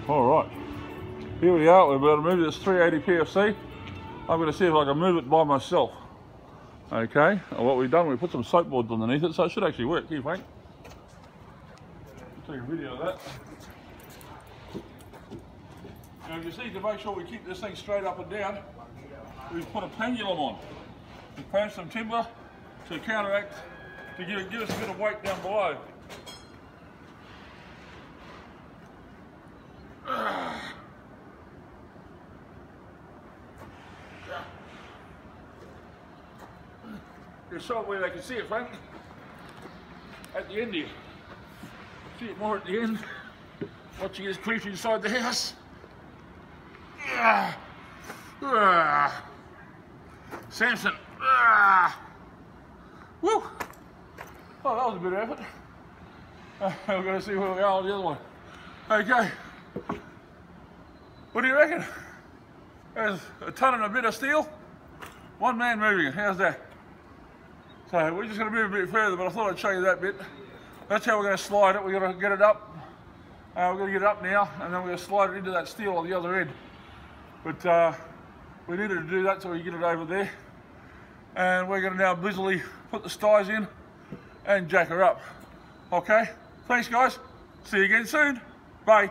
Alright, here we are. We're about to move this 380 PFC. I'm going to see if I can move it by myself. Okay, and what we've done, we put some soap boards underneath it, so it should actually work. Here, Frank. I'll take a video of that. Now, you see, to make sure we keep this thing straight up and down, we've put a pendulum on. We planted some timber to counteract, to give us a bit of weight down below. There's some where they can see it, Frank. At the end here. See it more at the end. Watching this creep inside the house. Samson. Woo! Oh, that was a bit of effort. We're going to see where we are on the other one. Okay. What do you reckon? There's a ton and a bit of steel. One man moving it. How's that? So we're just going to move a bit further, but I thought I'd show you that bit. That's how we're going to slide it. We're going to get it up. We're going to get it up now, and then we're going to slide it into that steel on the other end. But we needed to do that so we can get it over there. And we're going to now busily put the styes in and jack her up. Okay? Thanks, guys. See you again soon. Bye.